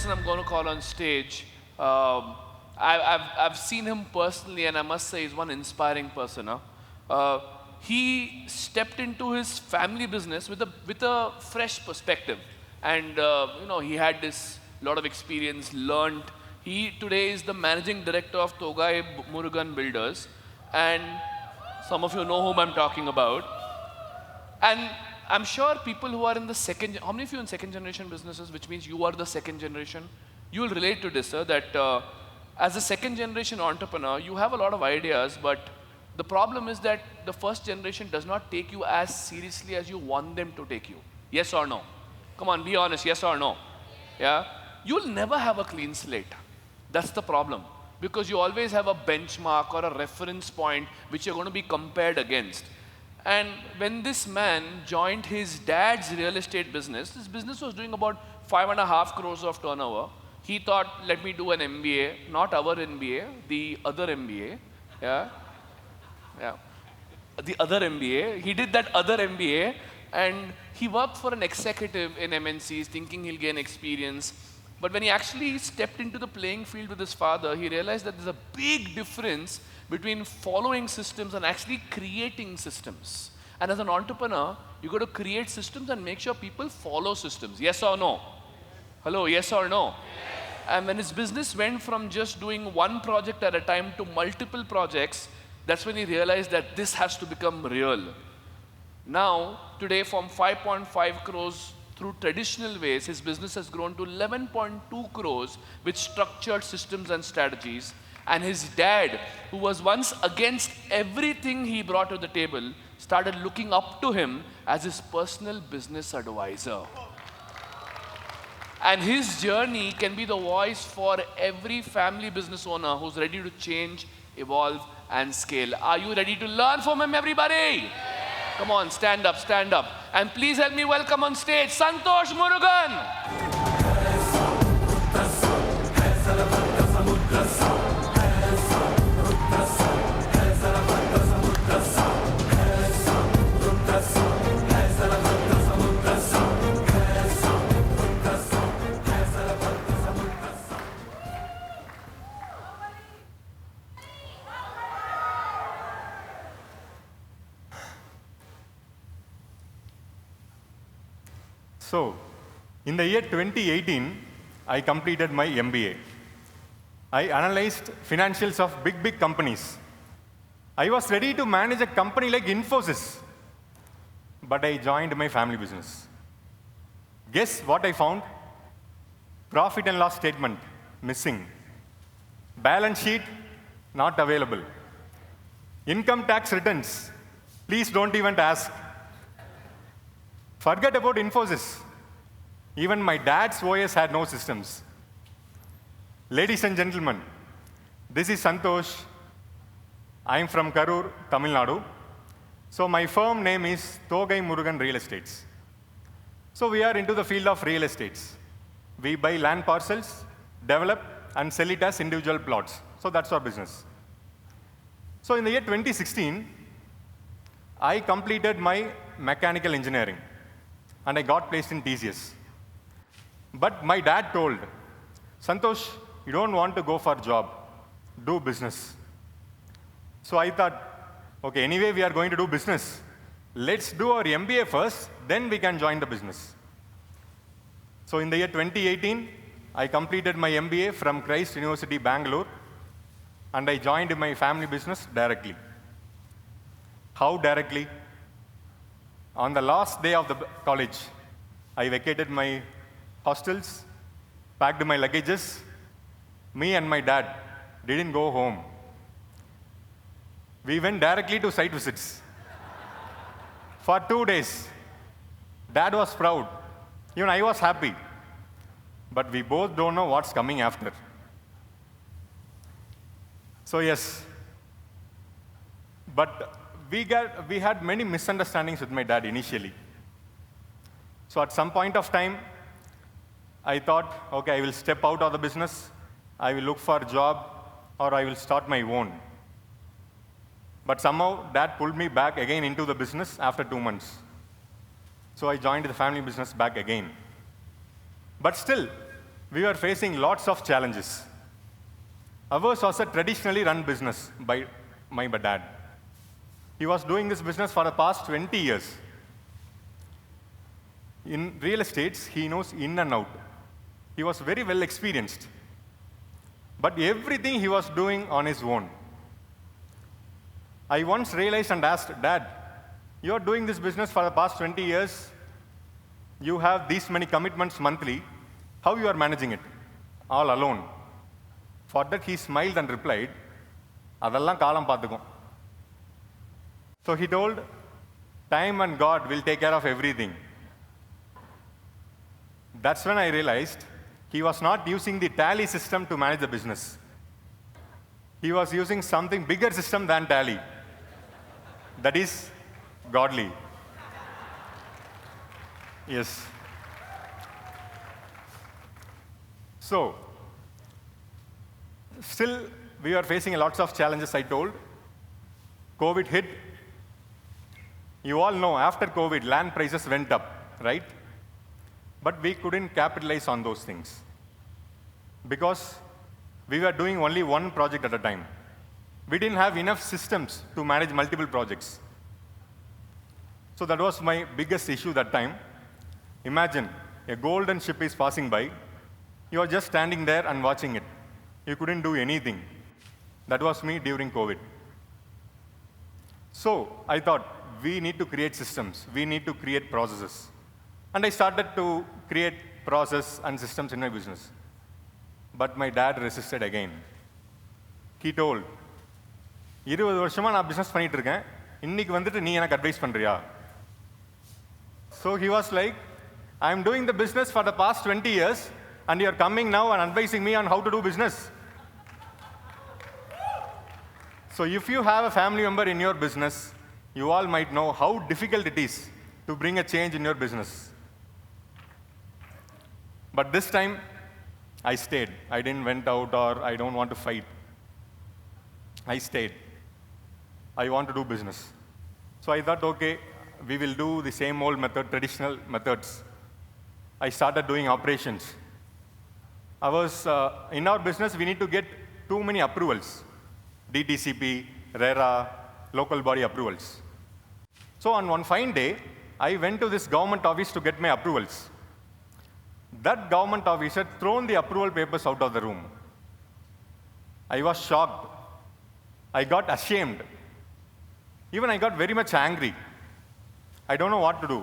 person I'm going to call on stage, I've seen him personally, and I must say he's one inspiring person. He stepped into his family business with a fresh perspective, and he had this lot of experience, learned. He today is the managing director of Thogai Murugan Builders, and some of you know whom I'm talking about. And I'm sure people who are in the how many of you in second generation businesses, which means you are the second generation, you will relate to this, sir, that as a second generation entrepreneur, you have a lot of ideas, but the problem is that the first generation does not take you as seriously as you want them to take you. Yes or no? Come on, be honest, yes or no? Yeah? You'll never have a clean slate. That's the problem. Because you always have a benchmark or a reference point which you're going to be compared against. And when this man joined his dad's real estate business, this business was doing about 5.5 crores of turnover. He thought, let me do an MBA, not our MBA, the other MBA. Yeah? Yeah. The other MBA. He did that other MBA, and he worked for an executive in MNCs thinking he'll gain experience. But when he actually stepped into the playing field with his father, he realized that there's a big difference between following systems and actually creating systems. And as an entrepreneur, you got to create systems and make sure people follow systems. Yes or no? Hello, yes or no? Yes. And when his business went from just doing one project at a time to multiple projects, that's when he realized that this has to become real. Now, today from 5.5 crores through traditional ways, his business has grown to 11.2 crores with structured systems and strategies. And his dad, who was once against everything he brought to the table, started looking up to him as his personal business advisor. And his journey can be the voice for every family business owner who's ready to change, evolve, and scale. Are you ready to learn from him, everybody? Yeah. Come on, stand up, stand up. And please help me welcome on stage, Santhosh Murugan. So, in the year 2018, I completed my MBA. I analyzed financials of big companies. I was ready to manage a company like Infosys, but I joined my family business. Guess what I found? Profit and loss statement missing. Balance sheet not available. Income tax returns, please don't even ask. Forget about Infosys. Even my dad's OS had no systems. Ladies and gentlemen, this is Santhosh. I am from Karur, Tamil Nadu. So my firm name is Thogai Murugan Real Estates. So we are into the field of real estates. We buy land parcels, develop, and sell it as individual plots. So that's our business. So in the year 2016, I completed my mechanical engineering, and I got placed in TCS. But my dad told, Santhosh, you don't want to go for a job, do business. So I thought, okay, anyway we are going to do business. Let's do our MBA first, then we can join the business. So in the year 2018, I completed my MBA from Christ University, Bangalore, and I joined my family business directly. How directly? On the last day of the college, I vacated my hostels, packed my luggages. Me and my dad didn't go home. We went directly to site visits. For 2 days, Dad was proud. Even I was happy. But we both don't know what's coming after. So yes, but we had many misunderstandings with my dad initially. So at some point of time, I thought, okay, I will step out of the business, I will look for a job, or I will start my own. But somehow, Dad pulled me back again into the business after 2 months. So I joined the family business back again. But still, we were facing lots of challenges. Ours was a traditionally run business by my dad. He was doing this business for the past 20 years. In real estates, he knows in and out. He was very well experienced. But everything he was doing on his own. I once realized and asked, Dad, you are doing this business for the past 20 years. You have these many commitments monthly. How you are managing it? All alone. For that, he smiled and replied, "Adallam kaalam paathukum." So he told, time and God will take care of everything. That's when I realized he was not using the Tally system to manage the business. He was using something bigger system than Tally. That is godly. Yes. So, still we are facing lots of challenges, I told. COVID hit. You all know after COVID, land prices went up, right? But we couldn't capitalize on those things because we were doing only one project at a time. We didn't have enough systems to manage multiple projects. So that was my biggest issue that time. Imagine a golden ship is passing by. You are just standing there and watching it. You couldn't do anything. That was me during COVID. So I thought, we need to create systems. We need to create processes. And I started to create process and systems in my business. But my dad resisted again. He told, 20 வருஷமா நான் business பண்ணிட்டு இருக்கேன். இன்னைக்கு வந்துட்டு நீ எனக்கு advice பண்றியா? So he was like, I'm doing the business for the past 20 years and you're coming now and advising me on how to do business. So if you have a family member in your business, you all might know how difficult it is to bring a change in your business. But this time, I stayed. I didn't went out or I don't want to fight. I stayed. I want to do business. So I thought, okay, we will do the same old method, traditional methods. I started doing operations. In our business, we need to get too many approvals. DTCP, RERA, local body approvals. So on one fine day, I went to this government office to get my approvals. That government office had thrown the approval papers out of the room. I was shocked. I got ashamed. Even I got very much angry. I don't know what to do.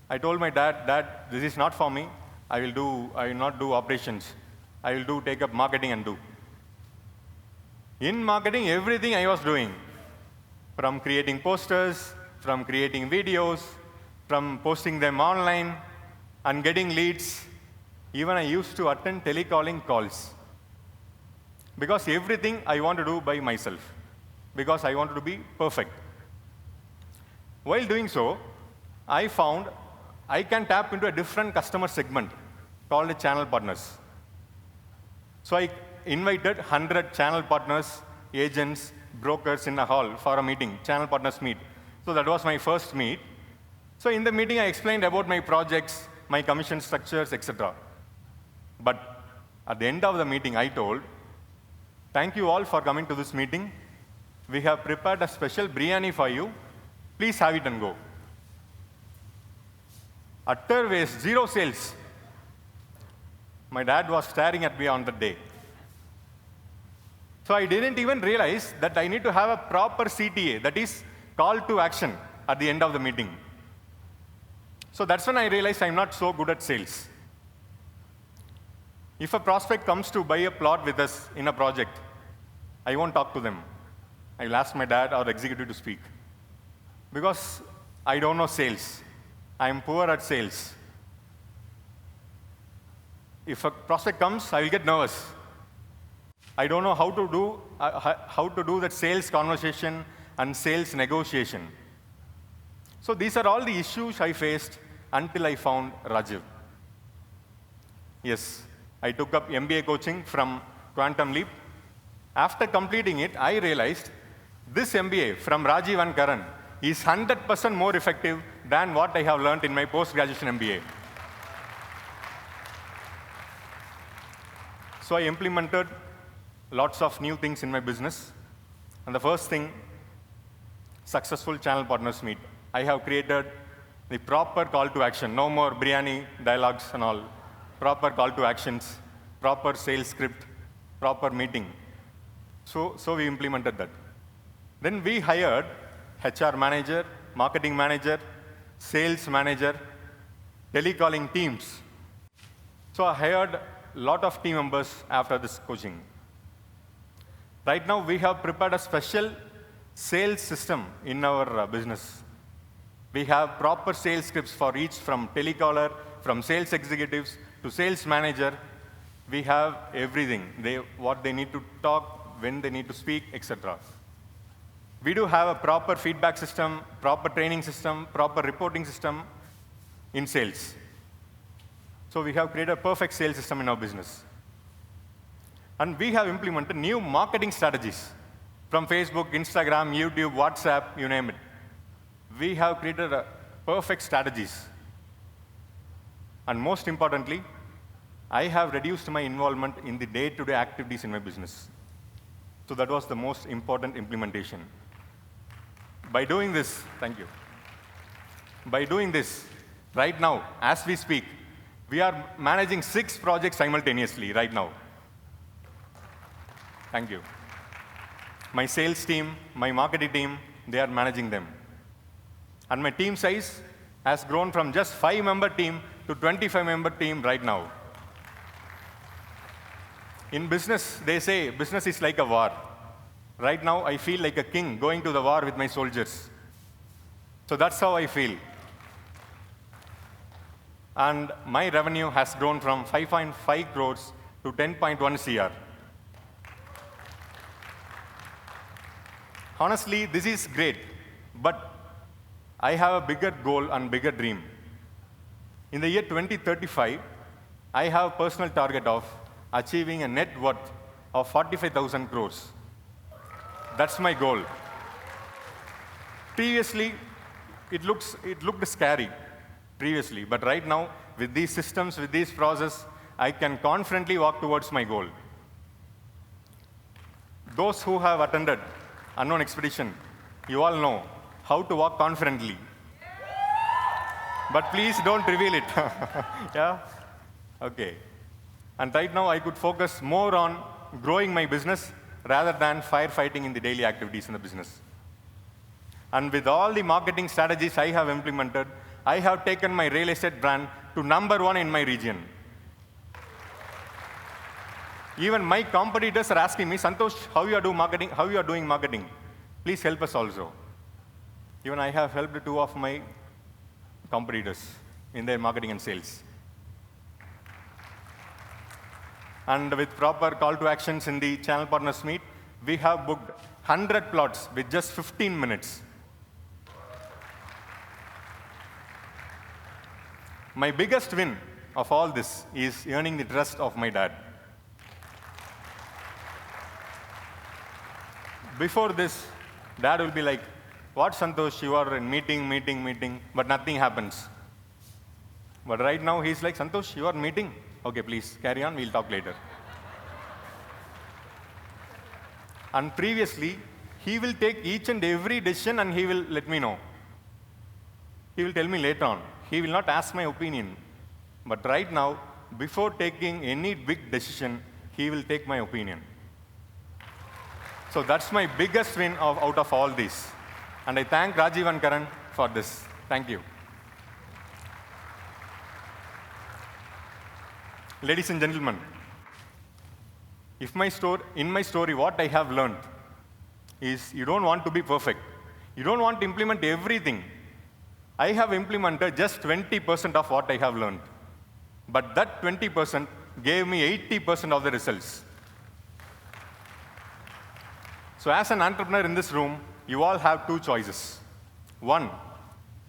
I told my dad, Dad, this is not for me. I will not do operations. I will take up marketing and do. In marketing, everything I was doing, from creating posters, from creating videos, from posting them online, and getting leads. Even I used to attend telecalling calls. Because everything I want to do by myself. Because I wanted to be perfect. While doing so, I found I can tap into a different customer segment called channel partners. So I invited 100 channel partners, agents, brokers in a hall for a meeting, channel partners meet. So that was my first meet. So in the meeting, I explained about my projects, my commission structures, etc. But at the end of the meeting, I told, thank you all for coming to this meeting. We have prepared a special biryani for you. Please have it and go. Utter waste, zero sales. My dad was staring at me on that day. So I didn't even realize that I need to have a proper CTA, that is call to action at the end of the meeting. So that's when I realized I'm not so good at sales. If a prospect comes to buy a plot with us in a project, I won't talk to them. I will ask my dad or executive to speak. Because I don't know sales. I am poor at sales. If a prospect comes, I will get nervous. I don't know how to do that sales conversation and sales negotiation. So these are all the issues I faced until I found Rajiv. Yes, I took up MBA coaching from Quantum Leap. After completing it, I realized this MBA from Rajiv and Karan is 100% more effective than what I have learned in my post-graduation MBA. So I implemented lots of new things in my business. And the first thing, successful channel partners meet. I have created the proper call to action. No more biryani dialogues and all. Proper call to actions, proper sales script, proper meeting. So we implemented that. Then we hired HR manager, marketing manager, sales manager, telecalling teams. So I hired a lot of team members after this coaching. Right now, we have prepared a special sales system in our business. We have proper sales scripts for each, from telecaller, from sales executives to sales manager. We have everything, what they need to talk, when they need to speak, etc. We do have a proper feedback system, proper training system, proper reporting system in sales. So we have created a perfect sales system in our business. And we have implemented new marketing strategies from Facebook, Instagram, YouTube, WhatsApp, you name it. We have created perfect strategies. And most importantly, I have reduced my involvement in the day-to-day activities in my business. So that was the most important implementation. By doing this, thank you. By doing this, right now, as we speak, we are managing 6 projects simultaneously right now. Thank you. My sales team, my marketing team, they are managing them. And my team size has grown from just 5-member team to 25-member team right now. In business, they say business is like a war. Right now, I feel like a king going to the war with my soldiers. So that's how I feel. And my revenue has grown from 5.5 crores to 10.1 CR. Honestly, this is great, but I have a bigger goal and bigger dream. In the year 2035, I have a personal target of achieving a net worth of 45,000 crores. That's my goal. Previously, it looked scary, previously, but right now, with these systems, with these processes, I can confidently walk towards my goal. Those who have attended Unknown Expedition, you all know how to walk confidently. But please don't reveal it. Yeah? Okay. And right now, I could focus more on growing my business rather than firefighting in the daily activities in the business. And with all the marketing strategies I have implemented, I have taken my real estate brand to #1 in my region. Even my competitors are asking me, Santhosh, how you are doing marketing? Please help us also. Even I have helped 2 of my competitors in their marketing and sales. And with proper call to actions in the channel partners meet, we have booked 100 plots with just 15 minutes. My biggest win of all this is earning the trust of my dad. Before this, Dad will be like, what, Santhosh, you are in meeting, but nothing happens. But right now, he's like, Santhosh, you are meeting? Okay, please, carry on, we'll talk later. And previously, he will take each and every decision and he will let me know. He will tell me later on. He will not ask my opinion. But right now, before taking any big decision, he will take my opinion. So that's my biggest win out of all this. And I thank Rajiv and Karan for this. Thank you. Ladies and gentlemen, in my story, what I have learned is you don't want to be perfect. You don't want to implement everything. I have implemented just 20% of what I have learned. But that 20% gave me 80% of the results. So as an entrepreneur in this room, you all have 2 choices. 1,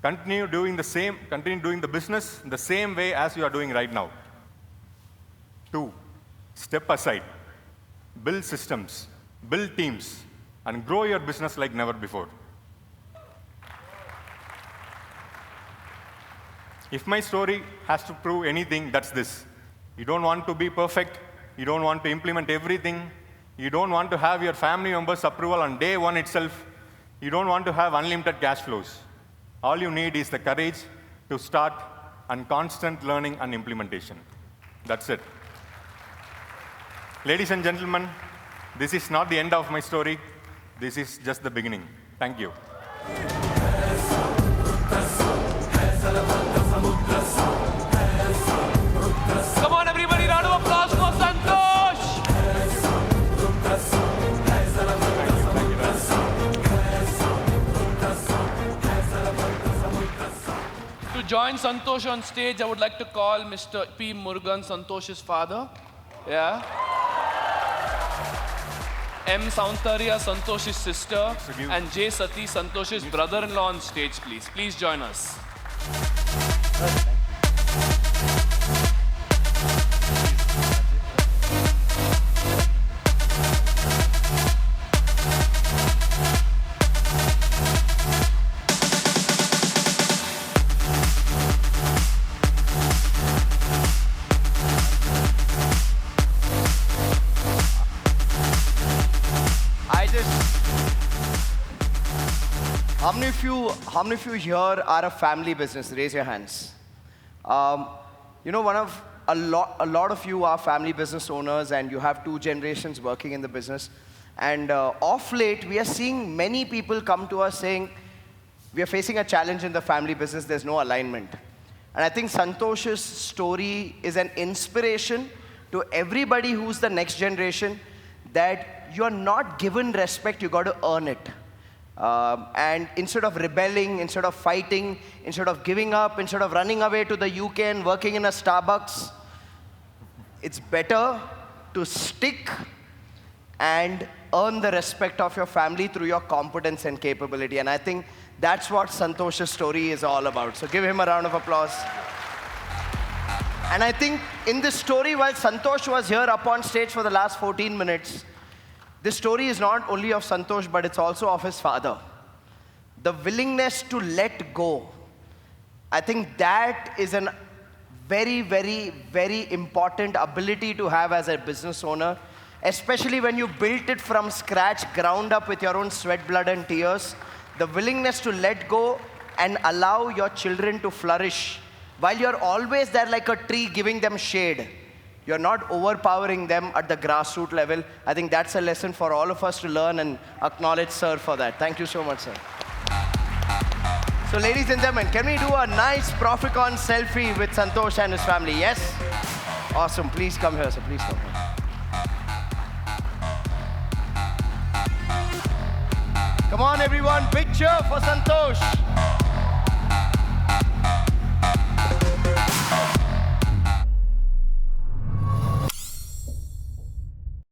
continue doing the business the same way as you are doing right now. 2, step aside, build systems, build teams, and grow your business like never before. If my story has to prove anything, that's this. You don't want to be perfect, You don't want to implement everything. You don't want to have your family members' approval on day one itself. You don't want to have unlimited cash flows. All you need is the courage to start and constant learning and implementation. That's it. Ladies and gentlemen, this is not the end of my story. This is just the beginning. Thank you. Come on, everybody, round of applause for Santhosh. To join Santhosh on stage, I would like to call Mr. P. Murugan, Santhosh's father. Yeah. M. Soundarya, Santhosh's sister, and J. Sati, Santhosh's brother-in-law on stage, please. Please join us. How many of you here are a family business? Raise your hands. You know, a lot of you are family business owners, and you have 2 generations working in the business. And off late, we are seeing many people come to us saying, we are facing a challenge in the family business, there's no alignment. And I think Santhosh's story is an inspiration to everybody who's the next generation, that you're not given respect, you got to earn it. And instead of rebelling, instead of fighting, instead of giving up, instead of running away to the UK and working in a Starbucks, it's better to stick and earn the respect of your family through your competence and capability. And I think that's what Santhosh's story is all about. So give him a round of applause. And I think in this story, while Santhosh was here up on stage for the last 14 minutes, this story is not only of Santhosh, but it's also of his father. The willingness to let go. I think that is a very, very, very important ability to have as a business owner, especially when you built it from scratch, ground up with your own sweat, blood, and tears. The willingness to let go and allow your children to flourish while you're always there like a tree giving them shade. You're not overpowering them at the grassroots level. I think that's a lesson for all of us to learn, and acknowledge sir for that. Thank you so much, sir. So ladies and gentlemen, can we do a nice Proficorn selfie with Santhosh and his family? Yes? Awesome. Please come here, sir. Please come here. Come on, everyone. Big cheer for Santhosh.